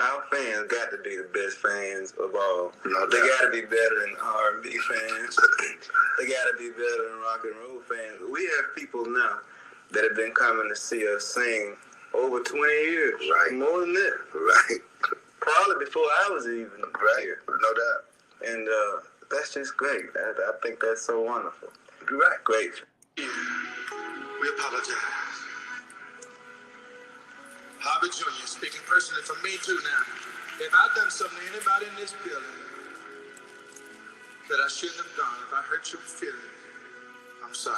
our fans got to be the best fans of all. No, they got to be better than R&B fans. They got to be better than rock and roll fans. We have people now that have been coming to see us sing over 20 years. Right. More than that. Right. Probably before I was even here. No doubt. And that's just great. I think that's so wonderful. You're right. Great. We apologize. Harvey Jr. speaking personally for me too now. If I've done something to anybody in this building that I shouldn't have done, if I hurt your feelings, I'm sorry.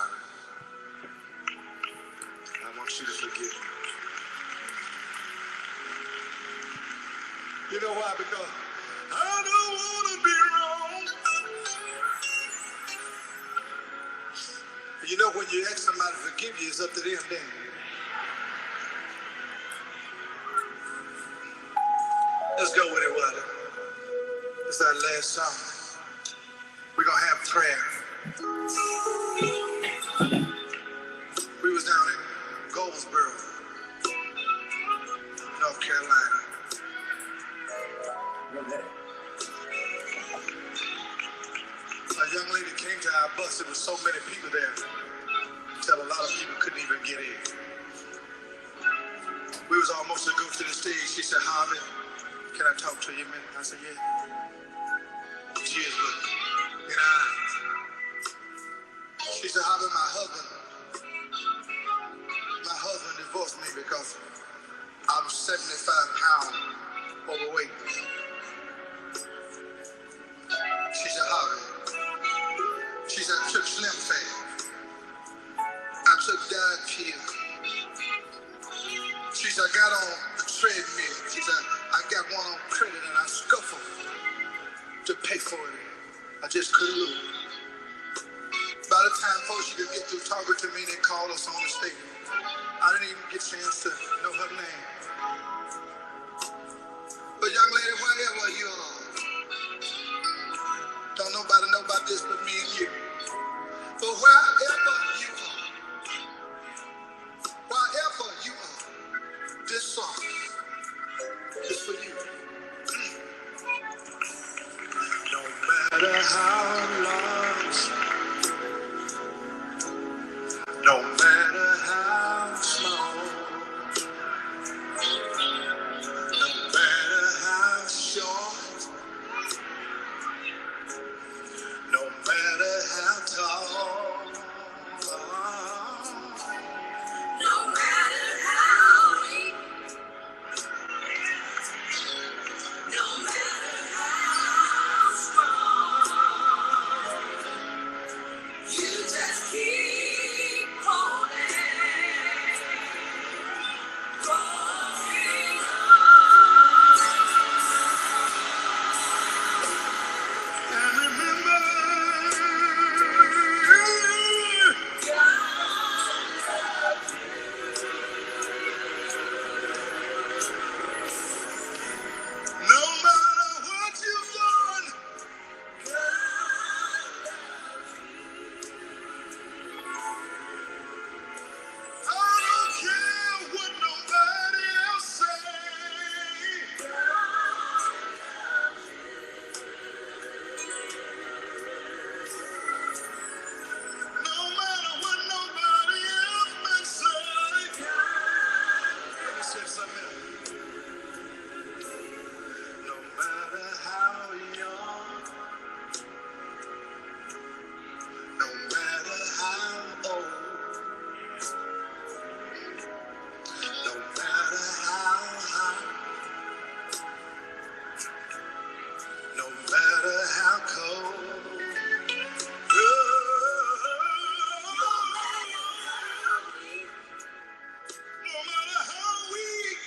I want you to forgive me. You know why? Because I don't want to be wrong. You know, when you ask somebody to forgive you, it's up to them then. Let's go with it, Wilder. It's our last song. We're going to have prayer. We was down in Goldsboro, North Carolina. A young lady came to our bus. There was so many people there. Tell a lot of people couldn't even get in. We was almost to go to the stage. She said, Harvey, can I talk to you a minute? I said, yeah. Tears were in her eyes. She said, Harvey, my husband divorced me because I'm 75 pounds overweight. She said, Harvey. She said, I took Slim Fast. I took diet pills. She said, I got on the treadmill. She said, I got one on credit and I scuffled to pay for it. I just couldn't lose. By the time folks you could get through talking to me, they called us on the stage. I didn't even get a chance to know her name. But young lady, wherever you are, don't nobody know about this but me and you. But wherever you are, this song is for you. No matter how large, no matter how small, no matter how short, no matter how tall, no matter how deep, no matter how strong, you just keep holding, going on. And remember, God loves you. No matter what you've done, God loves you. I don't care what nobody else says. God loves you. No matter what nobody else may say. Let me say something else. No matter how young, no matter how old, no matter how high, no matter how cold, no matter how weak,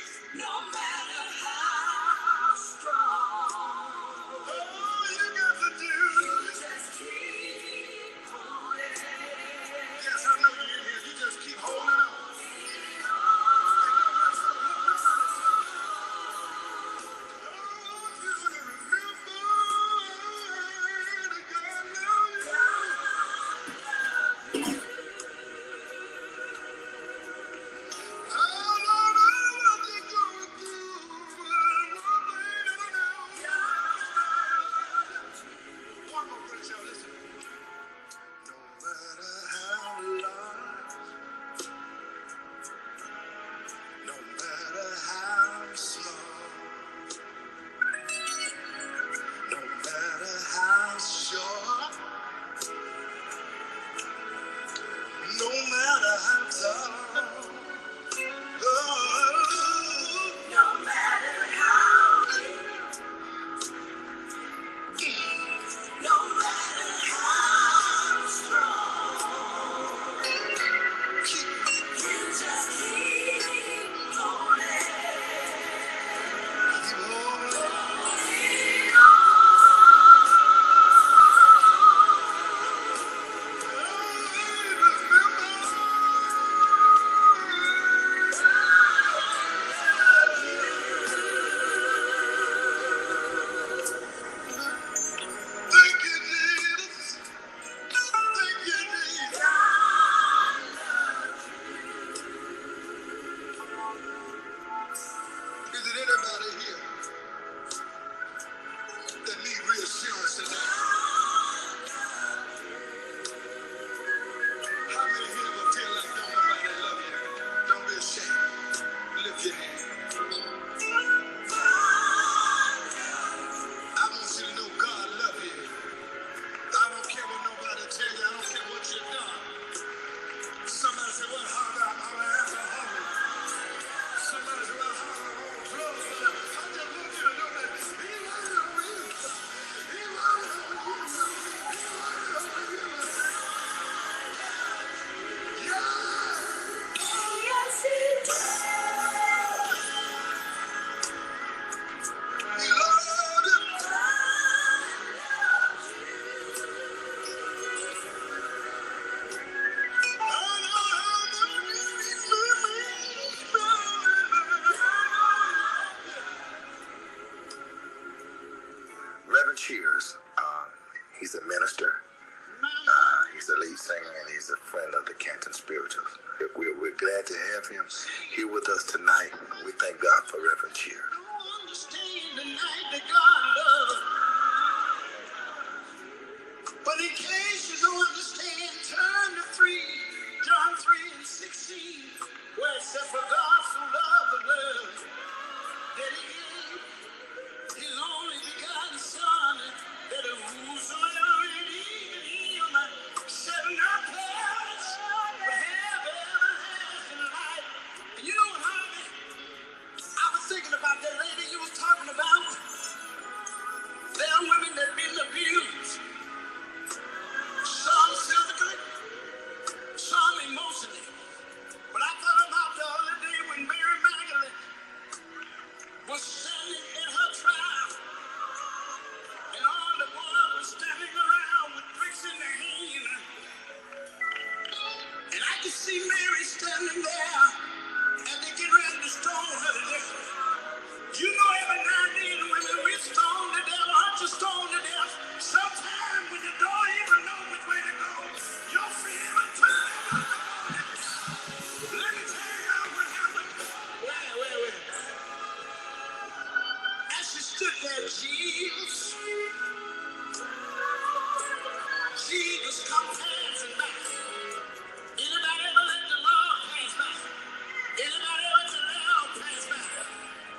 He's a minister. He's the lead singer, and he's a friend of the Canton Spirituals. We're glad to have him here with us tonight. We thank God for Reverend Cheer. But in case you don't understand, turn to John 3:16, where it says, for God so loved the world that he gave his only begotten Son, that whosoever believeth in him shall not perish, but have everlasting life. And you know what, Harvey? I was thinking about that lady you was talking about. There are women that have been abused, some physically, some emotionally. But I thought about the other day when Mary Magdalene was standing in her trial, and all the world was standing around with bricks in their hand. And I could see Mary standing there, and they get ready to stone her to death. You know, every now and then when we stone to death, or to stone to death, sometimes when you don't even know which way to go, your feet will turn. Let me tell you what happened. Wait. As she stood there, Jesus come passing by. Anybody ever let the Lord pass by? Anybody ever let the Lord pass by?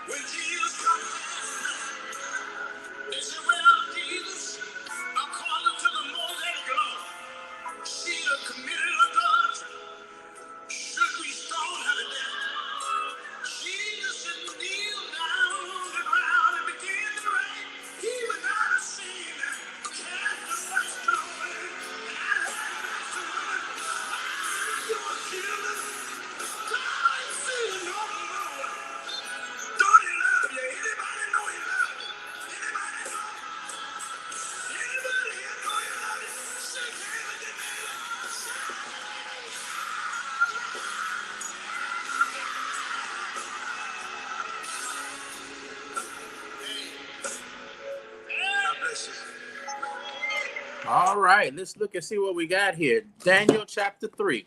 When Jesus come passing by, they say, well, Jesus, according to the Mosaic law, she had committed adultery. Should we stone her to death? Jesus should kneel down on the ground and begin to pray. He was not a sinner. Cast the first stone. And I heard that woman, you're a killer. God ain't feeling no more. Don't he love you? Anybody know he love you? Anybody know? Anybody here know he love you? Shake hands with your neighbor. God bless you. All right, let's look and see what we got here. Daniel chapter 3.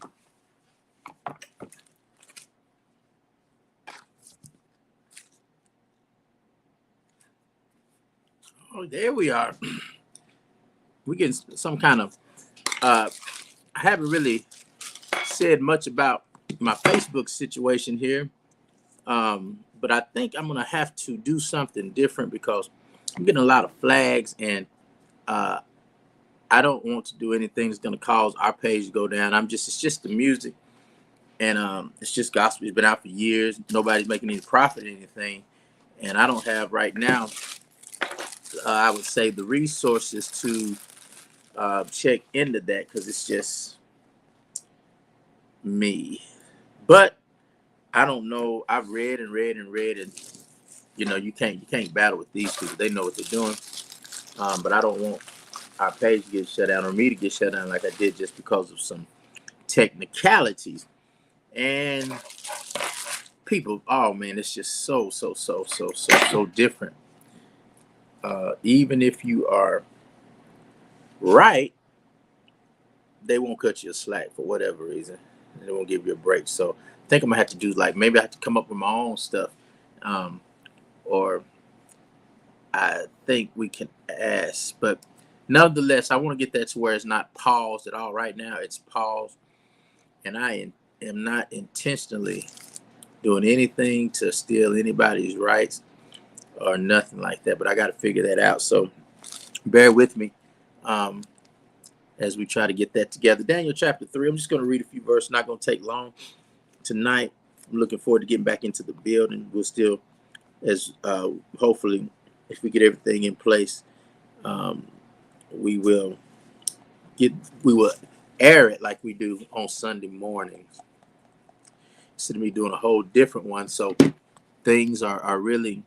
Oh, there we are. We get some kind of I haven't really said much about my Facebook situation here. But I think I'm gonna have to do something different because I'm getting a lot of flags, and I don't want to do anything that's gonna cause our page to go down. It's just the music, and it's just gospel. It's been out for years. Nobody's making any profit or anything, and I don't have right now. I would say the resources to check into that because it's just me. But I don't know. I've read, and you know, you can't battle with these people. They know what they're doing. But I don't want our page to get shut down or me to get shut down like I did just because of some technicalities. And people, oh man, it's just so different. Even if you are right, they won't cut you a slack for whatever reason. They won't give you a break. So I think I'm gonna have to do, like, maybe I have to come up with my own stuff. Or I think we can ask, but nonetheless, I want to get that to where it's not paused at all. Right now, it's paused, and I am not intentionally doing anything to steal anybody's rights or nothing like that. But I got to figure that out. So bear with me as we try to get that together. Daniel chapter 3. I'm just going to read a few verses. Not going to take long tonight. I'm looking forward to getting back into the building. We'll still, as hopefully, if we get everything in place, we will air it like we do on Sunday mornings instead of me doing a whole different one. So things are really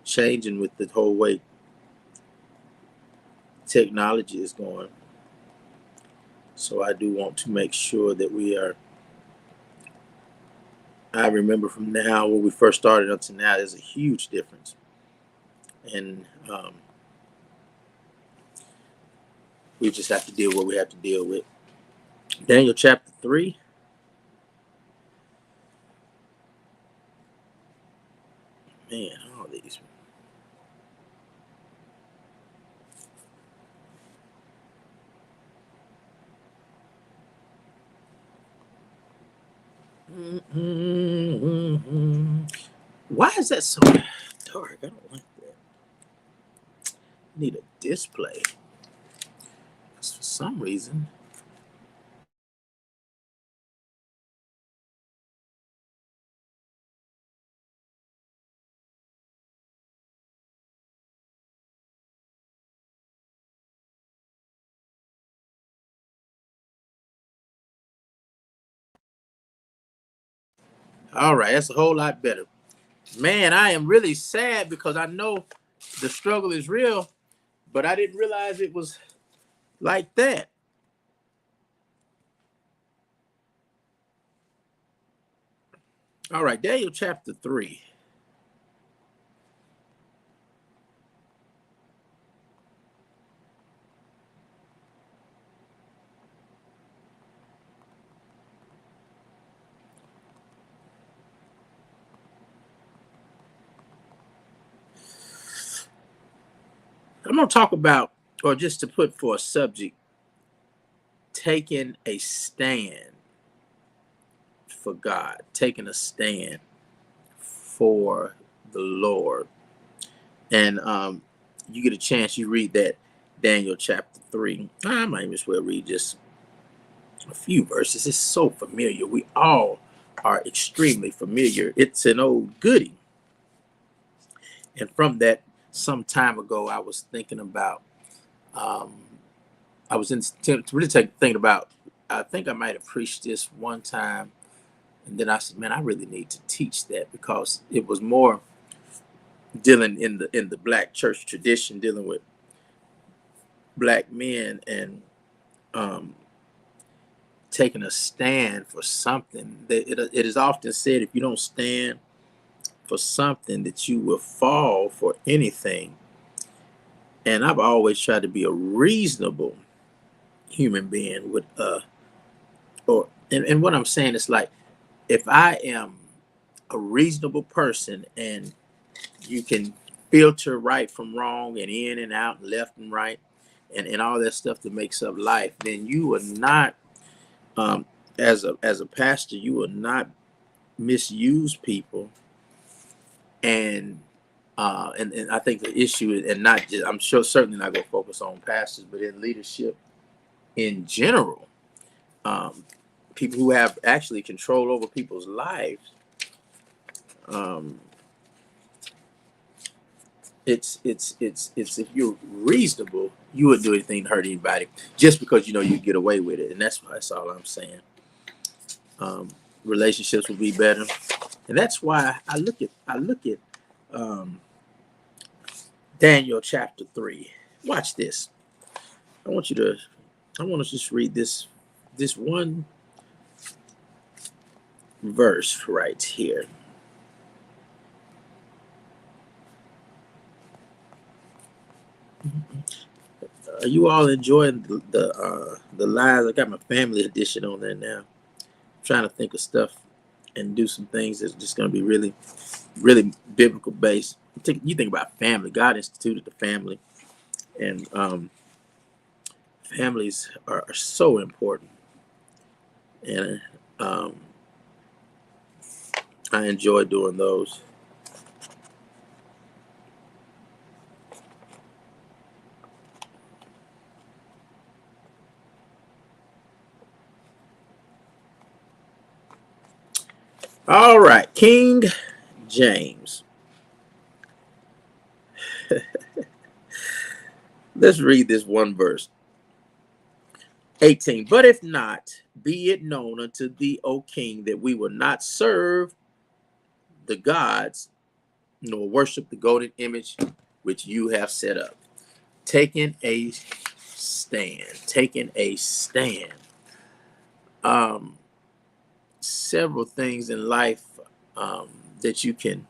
changing with the whole way technology is going. So I do want to make sure that we are I remember from now when we first started up to now, there's a huge difference. And we just have to deal with what we have to deal with. Daniel chapter 3. Man, all these. Why is that so dark? I don't like that. I need a display. For some reason. All right, that's a whole lot better. Man, I am really sad because I know the struggle is real, but I didn't realize it was like that. All right, Daniel chapter 3. I'm going to talk about, or just to put for a subject, taking a stand for God, taking a stand for the Lord. And you get a chance, you read that Daniel chapter 3. I might as well read just a few verses. It's so familiar. We all are extremely familiar. It's an old goodie. And from that, some time ago, I was thinking about, I was really thinking about, I think I might have preached this one time. And then I said, man, I really need to teach that, because it was more dealing in the black church tradition, dealing with black men, and um, taking a stand for something. It is often said, if you don't stand for something, that you will fall for anything. And I've always tried to be a reasonable human being with and what I'm saying is, like, if I am a reasonable person and you can filter right from wrong and in and out and left and right and all that stuff that makes up life, then you will not as a pastor, you will not misuse people. And I think the issue is, and not just, I'm sure certainly not going to focus on pastors, but in leadership in general, people who have actually control over people's lives, um, it's if you're reasonable, you wouldn't do anything to hurt anybody just because you know you get away with it. And that's all I'm saying. Relationships will be better, and that's why I look at um, Daniel chapter 3. Watch this. I want to just read this one verse right here. Are you all enjoying the lives? I got my family edition on there now. I'm trying to think of stuff and do some things that's just going to be really, really biblical based. You think about family. God instituted the family, and families are so important. And um, I enjoy doing those. All right, King James. Let's read this one verse. 18. But if not, be it known unto thee, O king, that we will not serve the gods, nor worship the golden image which you have set up. Taking a stand. Taking a stand. Several things in life um, that you can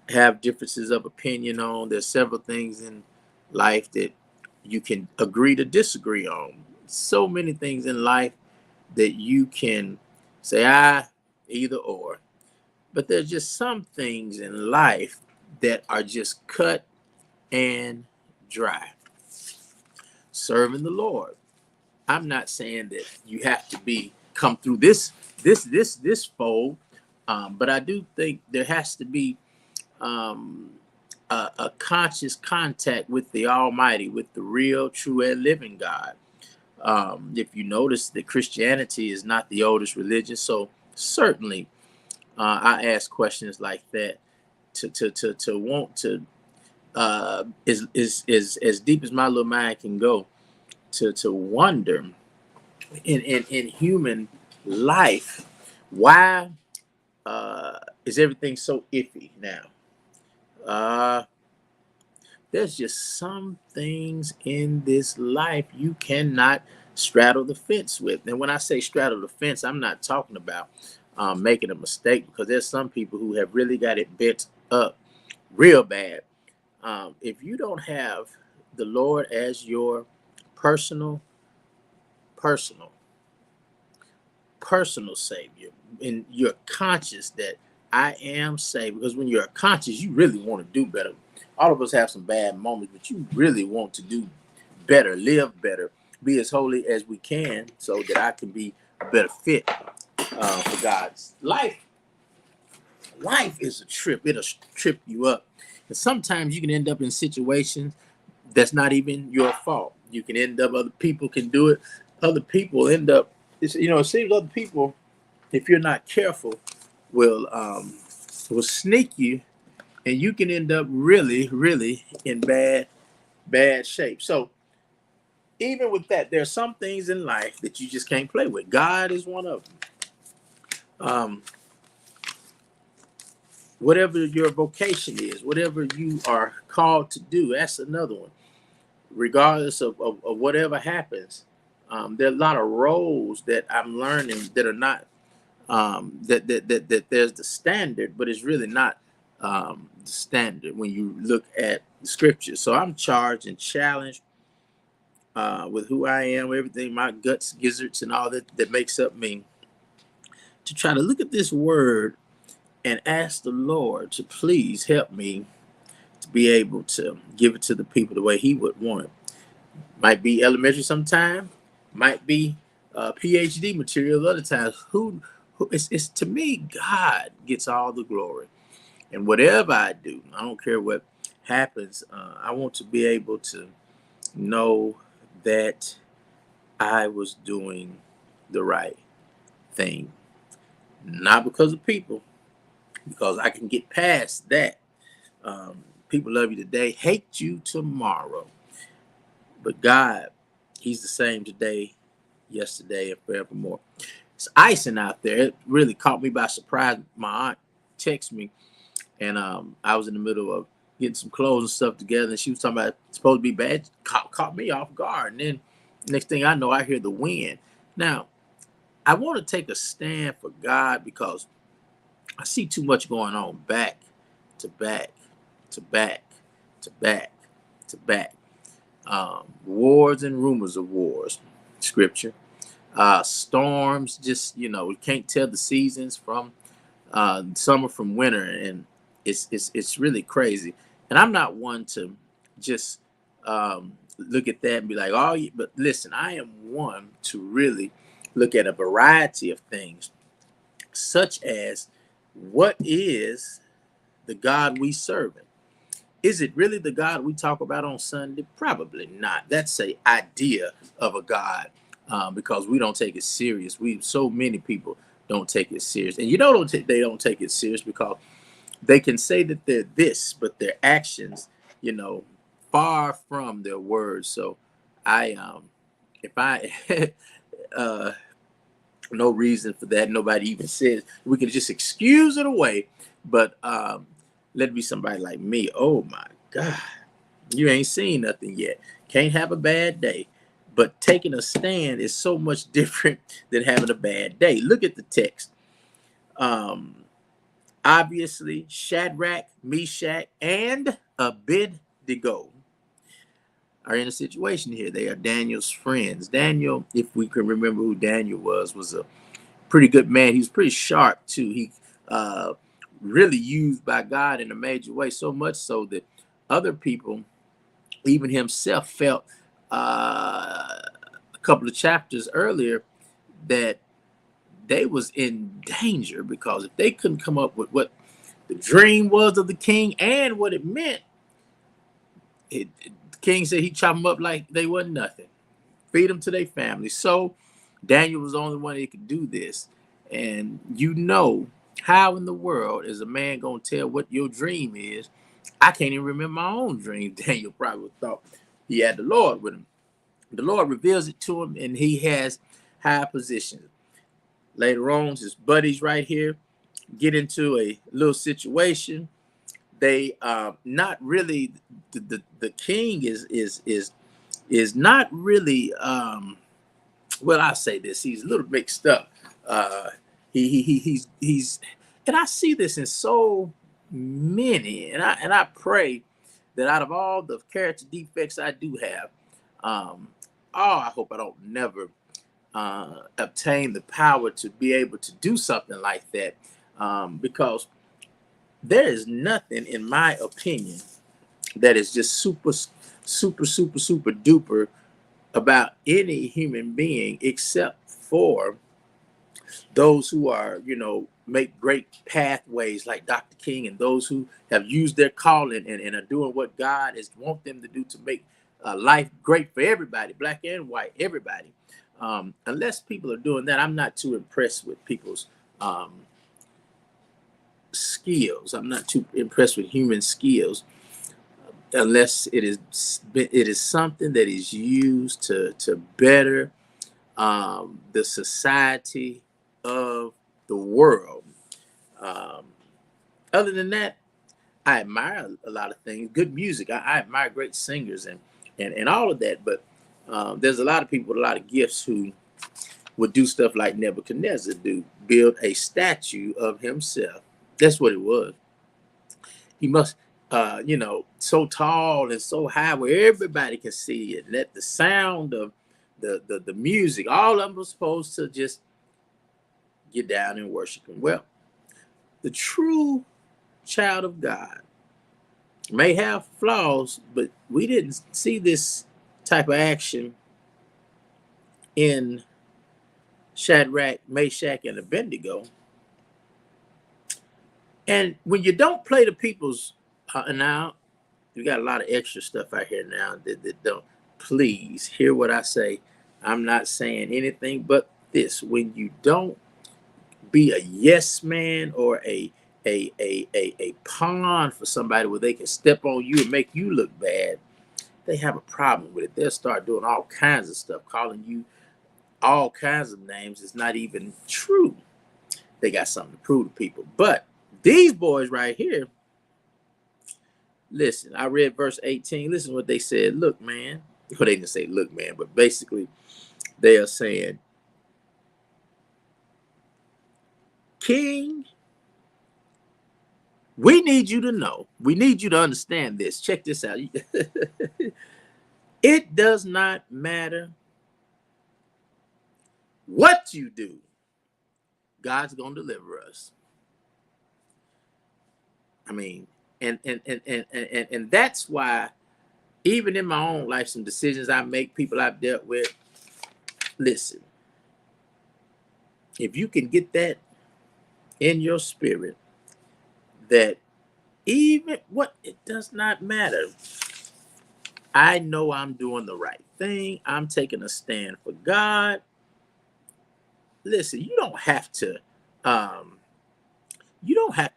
have differences of opinion on. There's several things in life that you can agree to disagree on. So many things in life that you can say, either or. But there's just some things in life that are just cut and dry. Serving the Lord. I'm not saying that you have to come through this fold, but I do think there has to be um, a conscious contact with the Almighty, with the real, true, and living God. If you notice that Christianity is not the oldest religion, so certainly I ask questions like that to want to is as deep as my little mind can go to wonder in human life, why is everything so iffy now? Uh, there's just some things in this life you cannot straddle the fence with. And when I say straddle the fence, I'm not talking about making a mistake, because there's some people who have really got it bent up real bad. If you don't have the Lord as your personal, personal, personal Savior, and you're conscious that I am saved, because when you're conscious, you really want to do better. All of us have some bad moments, but you really want to do better, live better, be as holy as we can, so that I can be a better fit for God's life. Life is a trip. It'll trip you up. And sometimes you can end up in situations that's not even your fault. You can end up, other people can do it. Other people end up, it seems other people, if you're not careful, will sneak you, and you can end up really, really in bad shape. So even with that, there are some things in life that you just can't play with. God is one of them. Whatever your vocation is, whatever you are called to do, that's another one. Regardless of whatever happens, there are a lot of roles that I'm learning that are not that there's the standard, but it's really not the standard when you look at the scriptures. So I'm charged and challenged with who I am, everything, my guts, gizzards, and all that makes up me, to try to look at this word and ask the Lord to please help me to be able to give it to the people the way He would want it. Might be elementary sometime, might be PhD material other times. It's to me, God gets all the glory. And whatever I do, I don't care what happens, I want to be able to know that I was doing the right thing. Not because of people, because I can get past that. People love you today, hate you tomorrow. But God, He's the same today, yesterday, and forevermore. It's icing out there. It really caught me by surprise. My aunt texted me, and I was in the middle of getting some clothes and stuff together, and she was talking about it's supposed to be bad. Caught me off guard. And then next thing I know, I hear the wind. Now, I want to take a stand for God, because I see too much going on back to back to back to back to back. Wars and rumors of wars, scripture. Storms, just, we can't tell the seasons from summer from winter, and it's really crazy. And I'm not one to just look at that and be like, oh, but listen, I am one to really look at a variety of things, such as, what is the God we serve? Is it really the God we talk about on Sunday? Probably not. That's an idea of a God, because we don't take it serious. So many people don't take it serious, and they don't take it serious because they can say that they're this, but their actions, far from their words. So if I no reason for that. Nobody even says we can just excuse it away. But let it be somebody like me. Oh my God, you ain't seen nothing yet. Can't have a bad day. But taking a stand is so much different than having a bad day. Look at the text. Obviously, Shadrach, Meshach, and Abednego are in a situation here. They are Daniel's friends. Daniel, if we can remember who Daniel was a pretty good man. He was pretty sharp too. He uh, really used by God in a major way, so much so that other people, even himself, felt a couple of chapters earlier that they was in danger, because if they couldn't come up with what the dream was of the king and what it meant, the king said he'd chop them up like they wasn't nothing, feed them to their family. So Daniel was the only one that could do this. And how in the world is a man gonna tell what your dream is? I can't even remember my own dream. Daniel probably thought he had the Lord with him. The Lord reveals it to him, and he has high positions. Later on, his buddies right here get into a little situation. They not really the king is not really well, I say this, he's a little mixed up. He's and I see this in so many, and I pray that out of all the character defects I do have, I hope I don't never obtain the power to be able to do something like that, because there is nothing, in my opinion, that is just super duper about any human being, except for those who are, make great pathways like Dr. King, and those who have used their calling and are doing what God has want them to do to make life great for everybody, black and white, everybody. Unless people are doing that, I'm not too impressed with people's skills. I'm not too impressed with human skills, unless it is something that is used to better the society of the world. Um, Other than that, I admire a lot of things. Good music. I admire great singers and all of that. But there's a lot of people with a lot of gifts who would do stuff like Nebuchadnezzar do, build a statue of himself. That's what it was. He must, so tall and so high where everybody can see it. Let the sound of the music, all of them were supposed to just get down and worship him. Well, the true child of God may have flaws, but we didn't see this type of action in Shadrach, Meshach, and Abednego. And when you don't play the people's now, you got a lot of extra stuff out here now that don't. Please hear what I say. I'm not saying anything but this. When you don't be a yes man or a pawn for somebody where they can step on you and make you look bad, they have a problem with it. They'll start doing all kinds of stuff, calling you all kinds of names. It's not even true. They got something to prove to people. But these boys right here, listen, I read verse 18. Listen to what they said. Look, man. Well, they didn't say look, man, but basically they are saying, King, we need you to know. We need you to understand this. Check this out. It does not matter what you do. God's going to deliver us. I mean, and that's why even in my own life, some decisions I make, people I've dealt with, listen, if you can get that in your spirit, that even what, it does not matter. I know I'm doing the right thing. I'm taking a stand for God. Listen, you don't have to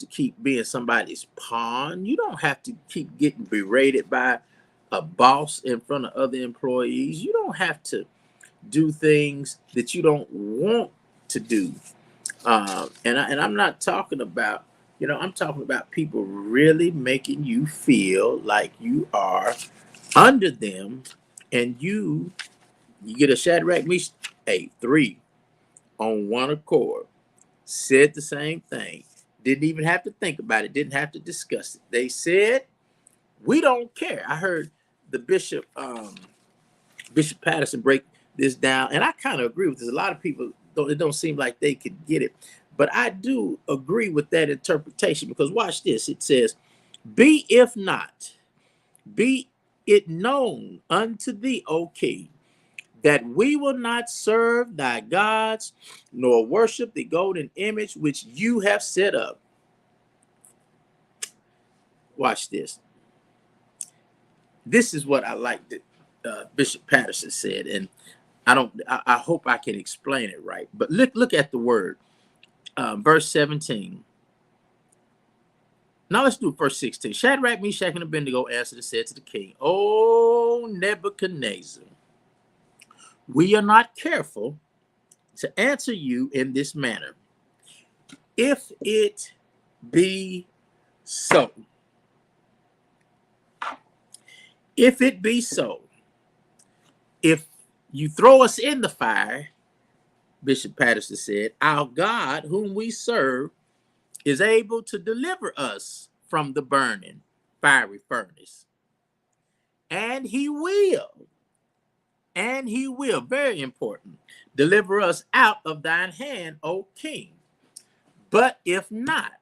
keep being somebody's pawn. You don't have to keep getting berated by a boss in front of other employees. You don't have to do things that you don't want to do. And I'm not talking about, I'm talking about people really making you feel like you are under them, and you get a Shadrach, Meshach, three on one accord, said the same thing. Didn't even have to think about it. Didn't have to discuss it. They said, we don't care. I heard the Bishop Patterson break this down, and I kind of agree with this. A lot of people it don't seem like they could get it, but I do agree with that interpretation, because watch this. It says, be if not, be it known unto thee, O king, that we will not serve thy gods, nor worship the golden image which you have set up. Watch this. This is what I like that Bishop Patterson said, and I hope I can explain it right. But look at the word, verse 17. Now let's do verse 16. Shadrach, Meshach, and Abednego answered and said to the king, O Nebuchadnezzar, we are not careful to answer you in this manner. If it be so, if it be so, if you throw us in the fire, Bishop Patterson said, our God, whom we serve, is able to deliver us from the burning fiery furnace. And he will, very important, deliver us out of thine hand, O king. But if not,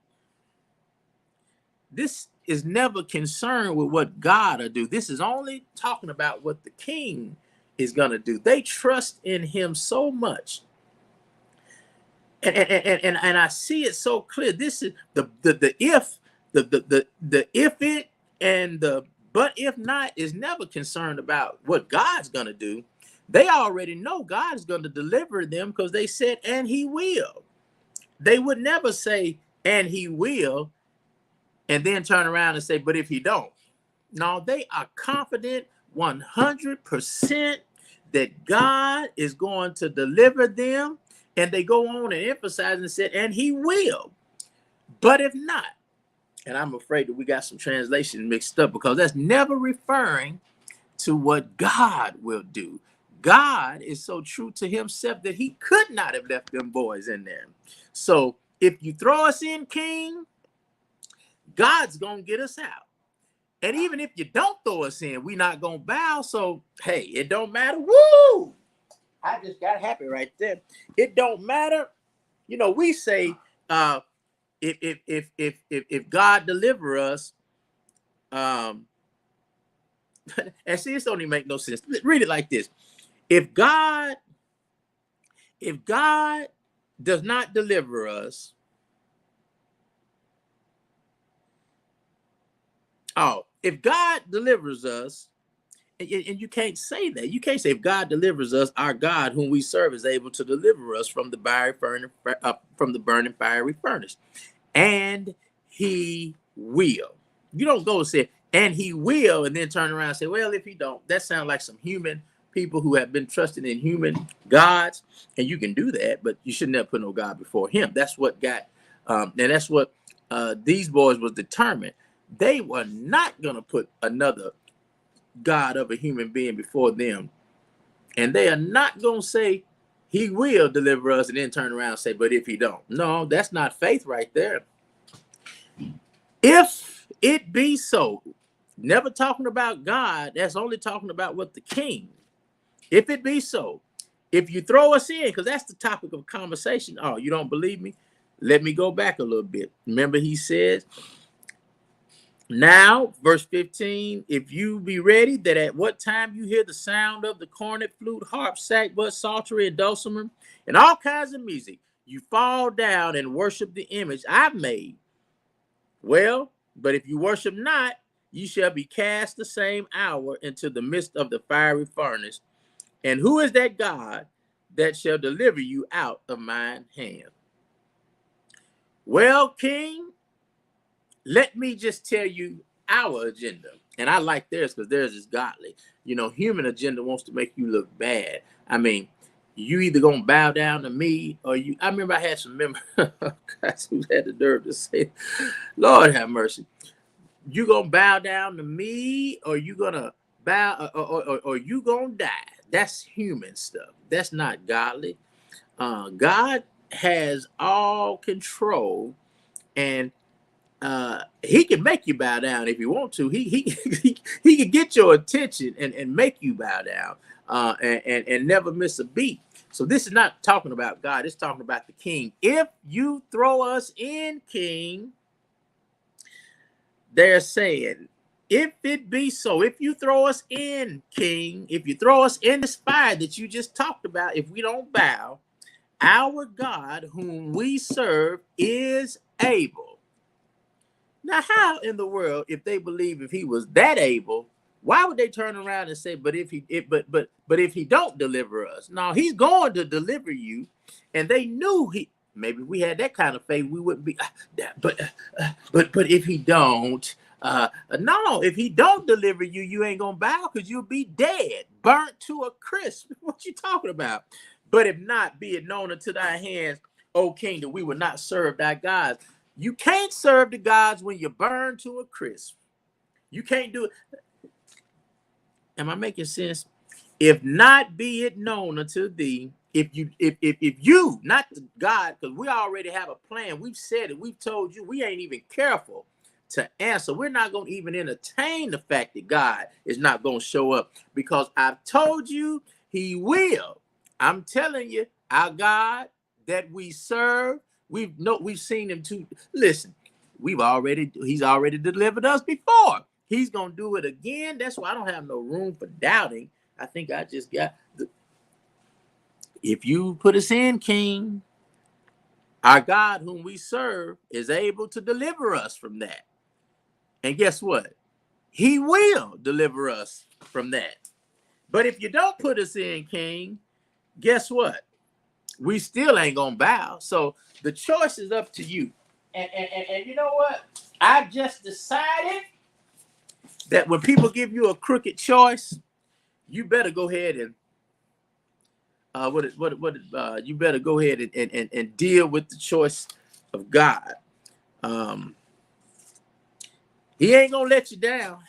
this is never concerned with what God will do. This is only talking about what the king is going to do. They trust in him so much. And I see it so clear. This is the if, the if it and the but if not is never concerned about what God's going to do. They already know God is going to deliver them, because they said, and he will. They would never say, and he will, and then turn around and say, but if he don't. No, they are confident 100% that God is going to deliver them. And they go on and emphasize and said, and he will. But if not, and I'm afraid that we got some translation mixed up, because that's never referring to what God will do. God is so true to himself that he could not have left them boys in there. So if you throw us in, king, God's going to get us out. And even if you don't throw us in, we're not going to bow. So, hey, it don't matter. Woo! I just got happy right there. It don't matter. You know, we say, if God deliver us, and see, this don't even make no sense. Read it like this. If God does not deliver us, if God delivers us, and you can't say that. You can't say, if God delivers us, our God, whom we serve, is able to deliver us from the burning fiery furnace, and he will. You don't go and say, and he will, and then turn around and say, well, if he don't. That sounds like some human people who have been trusting in human gods, and you can do that, but you should never put no God before him. That's what got, and that's what these boys was determined. They were not going to put another God of a human being before them. And they are not going to say, he will deliver us, and then turn around and say, but if he don't. No, that's not faith right there. If it be so, never talking about God, that's only talking about what the king. If it be so, if you throw us in, because that's the topic of conversation. Oh, you don't believe me? Let me go back a little bit. Remember, he says, now, verse 15, if you be ready, that at what time you hear the sound of the cornet, flute, harp, sackbut, psaltery, and dulcimer, and all kinds of music, you fall down and worship the image I've made. Well, but if you worship not, you shall be cast the same hour into the midst of the fiery furnace. And who is that God that shall deliver you out of mine hand? Well, king, let me just tell you our agenda. And I like theirs, because theirs is godly. You know, human agenda wants to make you look bad. I mean, you either gonna bow down to me, or you. I remember I had some members guys who had the nerve to say, Lord have mercy, you gonna bow down to me, or you gonna bow, or you gonna die. That's human stuff. That's not godly. God has all control and he can make you bow down if you want to. He can get your attention and make you bow down and never miss a beat. So this is not talking about God. It's talking about the King. If you throw us in, King, they're saying, if it be so, if you throw us in, King, if you throw us in this fire that you just talked about, if we don't bow, our God whom we serve is able. Now, how in the world, if they believe if he was that able, why would they turn around and say, but if he don't deliver us? No, he's going to deliver you. And they knew maybe we had that kind of faith, we wouldn't be, but if he don't, no, if he don't deliver you, you ain't gonna bow because you'll be dead, burnt to a crisp. What you talking about? But if not, be it known unto thy hands, O King, that we will not serve thy gods. You can't serve the gods when you're burned to a crisp. You can't do it. Am I making sense? If not, be it known unto thee, if you, not God, because we already have a plan. We've said it. We've told you. We ain't even careful to answer. We're not going to even entertain the fact that God is not going to show up, because I've told you he will. I'm telling you, our God that we serve, we've seen him too. Listen, he's already delivered us before. He's gonna do it again. That's why I don't have no room for doubting. I think I just got if you put us in, King, our God whom we serve is able to deliver us from that. And guess what? He will deliver us from that. But if you don't put us in, King, guess what? We still ain't gonna bow. So the choice is up to you. And you know what? I've just decided that when people give you a crooked choice, you better go ahead and you better go ahead and deal with the choice of God. He ain't gonna let you down.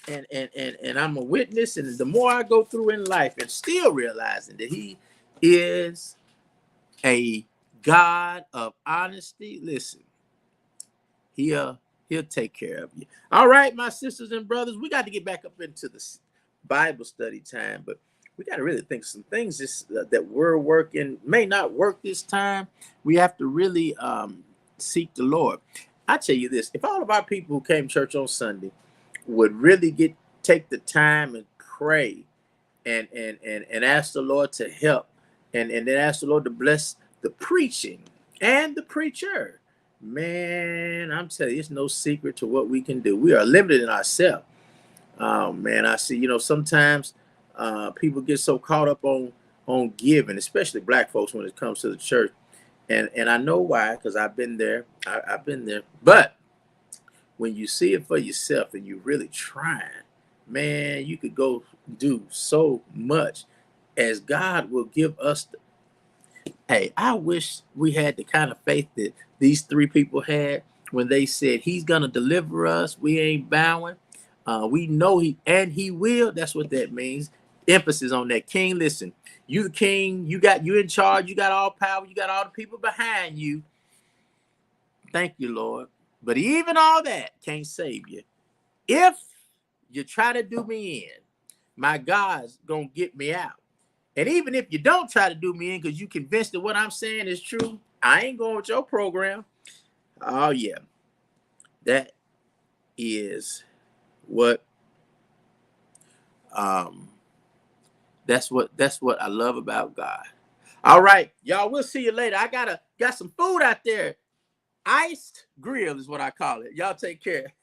And I'm a witness, and the more I go through in life and still realizing that he is a God of honesty, listen, he'll take care of you. All right, my sisters and brothers, we got to get back up into the Bible study time, but we got to really think some things that we're working may not work this time. We have to really seek the Lord. I tell you this, if all of our people who came to church on Sunday would really take the time and pray and ask the Lord to help and then ask the Lord to bless the preaching and the preacher, man, I'm telling you, it's no secret to what we can do. We are limited in ourselves. Man, I see, sometimes people get so caught up on giving, especially black folks when it comes to the church. And I know why, because I've been there. I've been there. But when you see it for yourself and you're really trying, man, you could go do so much as God will give us. Hey, I wish we had the kind of faith that these three people had when they said he's going to deliver us. We ain't bowing. We know he will. That's what that means. Emphasis on that. King, listen, you the king, you in charge, you got all power, you got all the people behind you. Thank you, Lord. But even all that can't save you. If you try to do me in, my God's going to get me out. And even if you don't try to do me in because you convinced that what I'm saying is true, I ain't going with your program. Oh, yeah. That is what that's what I love about God. All right, y'all, we'll see you later. I got some food out there. Iced grill is what I call it. Y'all take care.